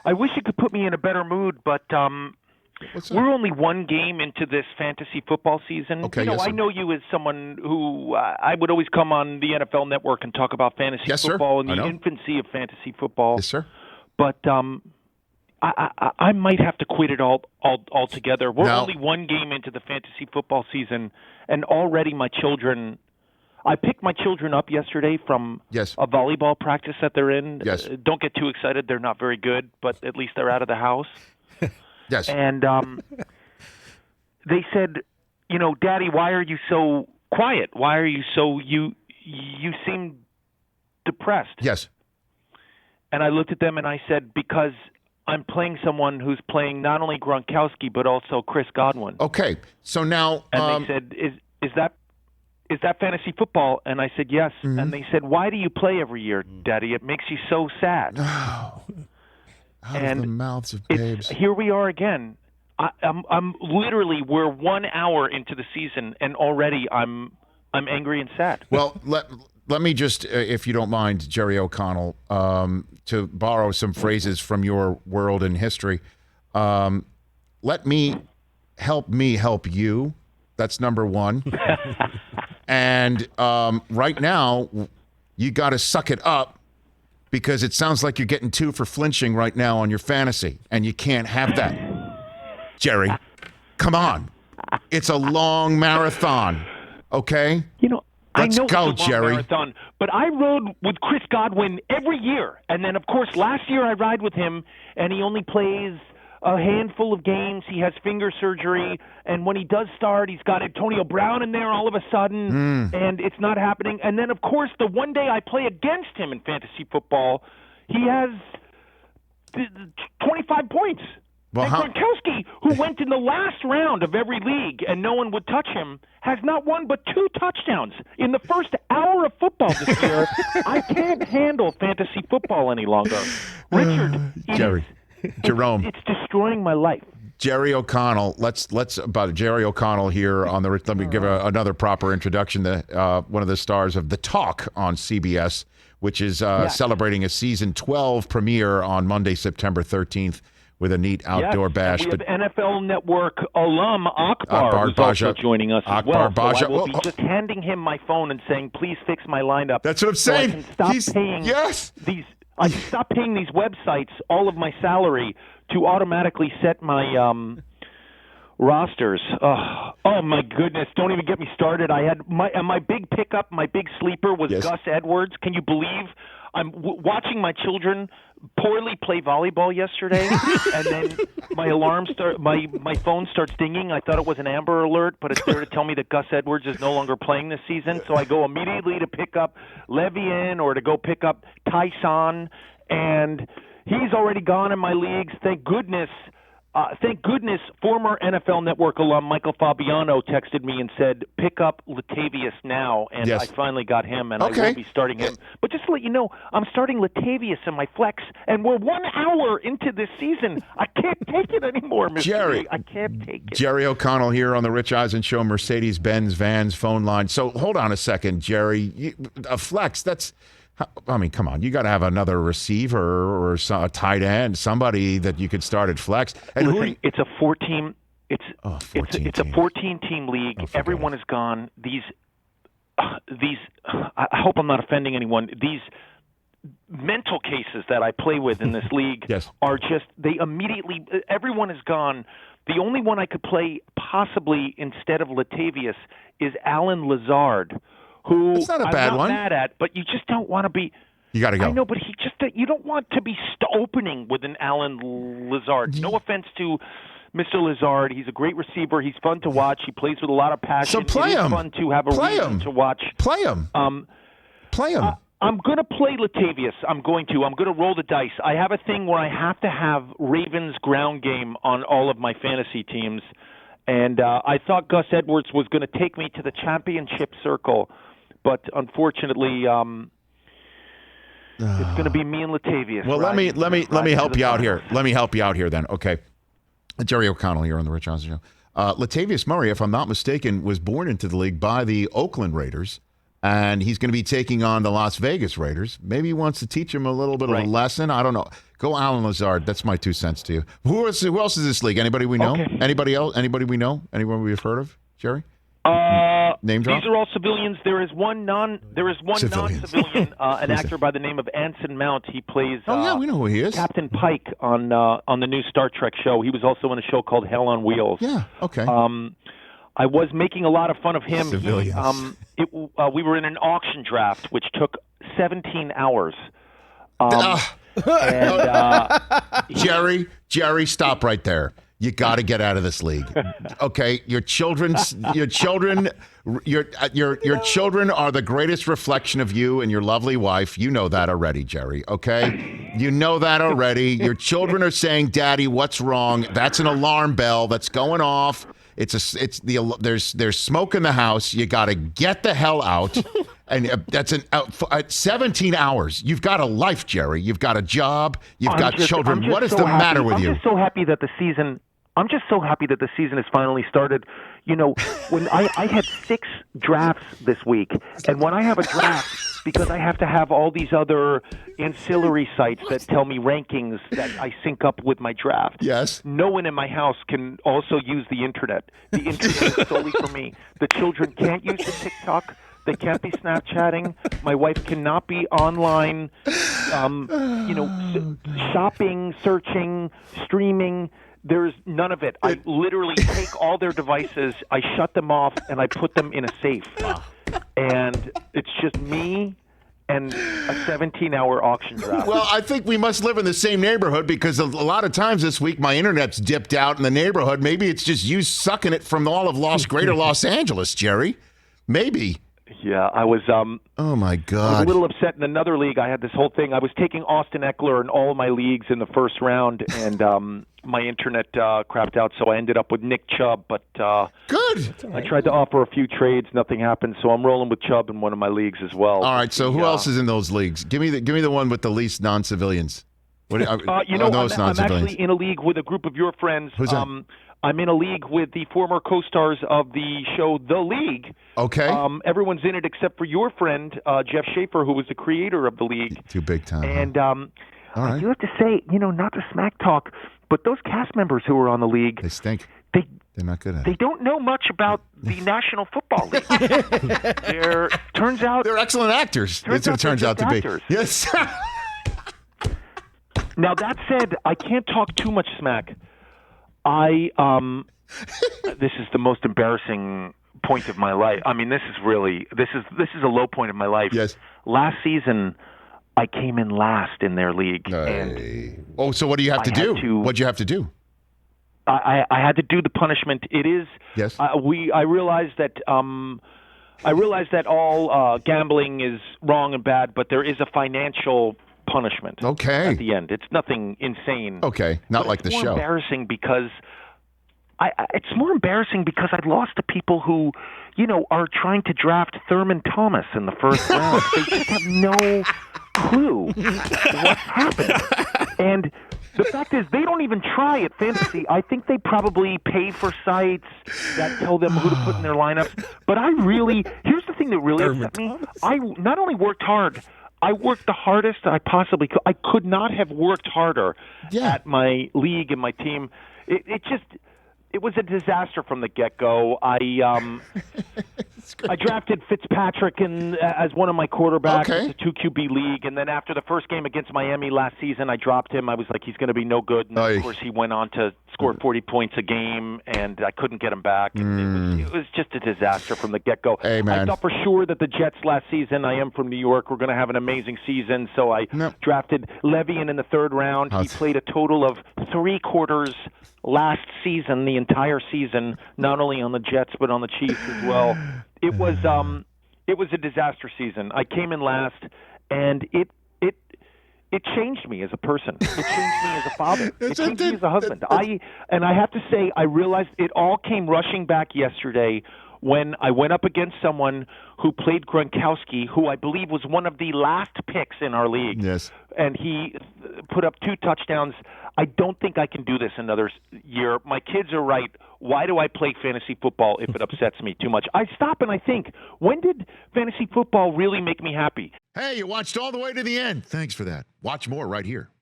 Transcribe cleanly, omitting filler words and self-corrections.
I wish it could put me in a better mood, but we're only one game into this fantasy football season. Okay, I know you as someone who I would always come on the NFL Network and talk about fantasy football and the infancy of fantasy football. Yes, sir. But I might have to quit it altogether. We're only one game into the fantasy football season, and already my children. I picked my children up yesterday from a volleyball practice that they're in. Yes. Don't get too excited. They're not very good, but at least they're out of the house. Yes. And they said, Daddy, why are you so quiet? Why are you so you seem depressed? Yes. And I looked at them and I said, because I'm playing someone who's playing not only Gronkowski but also Chris Godwin. Okay. So now and they said, is that fantasy football? And I said, yes. Mm-hmm. And they said, why do you play every year, Daddy? It makes you so sad. Out of the mouths of babes. Here we are again. I'm literally, we're 1 hour into the season, and already I'm angry and sad. Well, let me just, if you don't mind, Jerry O'Connell, to borrow some phrases from your world and history. Let me help you. That's number one. And right now, you got to suck it up, because it sounds like you're getting 2 for flinching right now on your fantasy, and you can't have that. Jerry, come on. It's a long marathon, okay? Let's go, it's a long Jerry. Marathon, but I rode with Chris Godwin every year. And then, of course, last year I ride with him, and he only plays a handful of games. He has finger surgery, and when he does start, he's got Antonio Brown in there all of a sudden, and it's not happening. And then, of course, the one day I play against him in fantasy football, he has 25 points. Well, and Gronkowski, who went in the last round of every league and no one would touch him, has not one but 2 touchdowns in the first hour of football this year. I can't handle fantasy football any longer. Richard, Jerome, it's destroying my life. Jerry O'Connell. Let's about Jerry O'Connell here on the. Let me give another proper introduction to one of the stars of The Talk on CBS, which is celebrating a season 12 premiere on Monday, September 13th. With a neat outdoor bash. We have NFL Network alum Akbar who's also joining us as well. So I will be just handing him my phone and saying, please fix my lineup. That's what I'm saying. So I can stop paying I stop paying these websites all of my salary to automatically set my rosters. Oh my goodness! Don't even get me started. I had my big pickup, my big sleeper was Gus Edwards. Can you believe? I'm watching my children poorly play volleyball yesterday, and then my phone starts dinging. I thought it was an Amber Alert, but it's there to tell me that Gus Edwards is no longer playing this season. So I go immediately to pick up Le'Veon or to go pick up Tyson, and he's already gone in my leagues. Thank goodness. Former NFL Network alum Michael Fabiano texted me and said, pick up Latavius now, and I finally got him, and I will be starting him. But just to let you know, I'm starting Latavius in my flex, and we're 1 hour into this season. I can't take it anymore, Mr. Jerry. I can't take it. Jerry O'Connell here on the Rich Eisen Show, Mercedes-Benz Vans phone line. So hold on a second, Jerry. A flex, that's... I mean, come on. You got to have another receiver or a tight end, somebody that you could start at flex. And listen, it's a 14. It's a 14-team league. Everyone is gone. These. I hope I'm not offending anyone. These mental cases that I play with in this league are just. They immediately. Everyone is gone. The only one I could play possibly instead of Latavius is Alan Lazard. Who That's not a I'm bad not one. mad at, but you just don't want to be. You got to go. I know, but you don't want to be opening with an Alan Lazard. No offense to Mr. Lazard. He's a great receiver. He's fun to watch. He plays with a lot of passion. So play him. It's fun to have a reason to watch. Play him. Play him. I'm going to play Latavius. I'm going to roll the dice. I have a thing where I have to have Ravens ground game on all of my fantasy teams. And I thought Gus Edwards was going to take me to the championship circle. But unfortunately, it's going to be me and Latavius. Well, let me help you out here. Let me help you out here then. Okay, Jerry O'Connell here on the Rich Eisen Show. Latavius Murray, if I'm not mistaken, was born into the league by the Oakland Raiders, and he's going to be taking on the Las Vegas Raiders. Maybe he wants to teach him a little bit of a lesson. I don't know. Go Alan Lazard. That's my 2 cents to you. Who else is this league? Anybody we know? Okay. Anybody else? Anybody we know? Anyone we've heard of? Jerry? Name drop? These are all civilians. There is one non-civilian, an actor by the name of Anson Mount. He plays. We know who he is. Captain Pike on the new Star Trek show. He was also in a show called Hell on Wheels. Yeah. Okay. I was making a lot of fun of him. Civilians. We were in an auction draft, which took 17 hours. Jerry, stop right there. You got to get out of this league. Okay, your children are the greatest reflection of you and your lovely wife. You know that already, Jerry. Okay, you know that already. Your children are saying, "Daddy, what's wrong?" That's an alarm bell that's going off. There's smoke in the house. You got to get the hell out. And that's 17 hours. You've got a life, Jerry. You've got a job. You've got children. What is the matter with you? I'm just so happy that the season has finally started. You know, when I had 6 drafts this week, and when I have a draft, because I have to have all these other ancillary sites that tell me rankings that I sync up with my draft. Yes. No one in my house can also use the internet. The internet is solely for me. The children can't use the TikTok. They can't be Snapchatting. My wife cannot be online, shopping, searching, streaming. There's none of it. I literally take all their devices, I shut them off, and I put them in a safe. And it's just me and a 17-hour auction draft. Well, I think we must live in the same neighborhood because a lot of times this week my internet's dipped out in the neighborhood. Maybe it's just you sucking it from all of greater Los Angeles, Jerry. Maybe. Yeah, I was. Oh my God! I was a little upset in another league. I had this whole thing. I was taking Austin Eckler in all my leagues in the first round, and my internet crapped out, so I ended up with Nick Chubb. But good. I tried to offer a few trades, nothing happened. So I'm rolling with Chubb in one of my leagues as well. All right. So who else is in those leagues? Give me the one with the least non-civilians. I'm actually in a league with a group of your friends. Who's that? I'm in a league with the former co-stars of the show The League. Okay. Everyone's in it except for your friend, Jeff Schaefer, who was the creator of The League. Too big time. And All right. I do have to say, not to smack talk, but those cast members who are on The League, they stink. They're not good at it. They don't know much about the National Football League. Turns out they're excellent actors. That's what it turns out to be. Yes. Now, that said, I can't talk too much smack. This is the most embarrassing point of my life. I mean, this is a low point of my life. Yes. Last season, I came in last in their league. So what do you have to do? What'd you have to do? I had to do the punishment. It is. Yes. I realized that. I realize that all gambling is wrong and bad, but there is a financial punishment. Okay. At the end, it's nothing insane. Okay, not like the show. It's more embarrassing because I lost to people who, are trying to draft Thurman Thomas in the first round. They just have no clue what's happening. And the fact is, they don't even try at fantasy. I think they probably pay for sites that tell them who to put in their lineups. But here's the thing that really upset me. I not only worked hard, I worked the hardest I possibly could. I could not have worked harder at my league and my team. It was a disaster from the get-go. I drafted Fitzpatrick as one of my quarterbacks. Okay. It's a 2 QB league, and then after the first game against Miami last season, I dropped him. I was like, he's going to be no good. And of course, he went on to score 40 points a game, and I couldn't get him back. It was just a disaster from the get-go. Hey, man. I thought for sure that the Jets last season, I am from New York, were going to have an amazing season, so I drafted Le'Veon in the third round. He played a total of 3 quarters last season, the entire season, not only on the Jets but on the Chiefs as well. It was a disaster season. I came in last, and it changed me as a person. It changed me as a father. It changed me as a husband. I have to say, I realized it all came rushing back yesterday when I went up against someone who played Gronkowski, who I believe was one of the last picks in our league. Yes. And he put up 2 touchdowns. I don't think I can do this another year. My kids are right. why do I play fantasy football if it upsets me too much? I stop and I think, when did fantasy football really make me happy? Hey, you watched all the way to the end. Thanks for that. Watch more right here.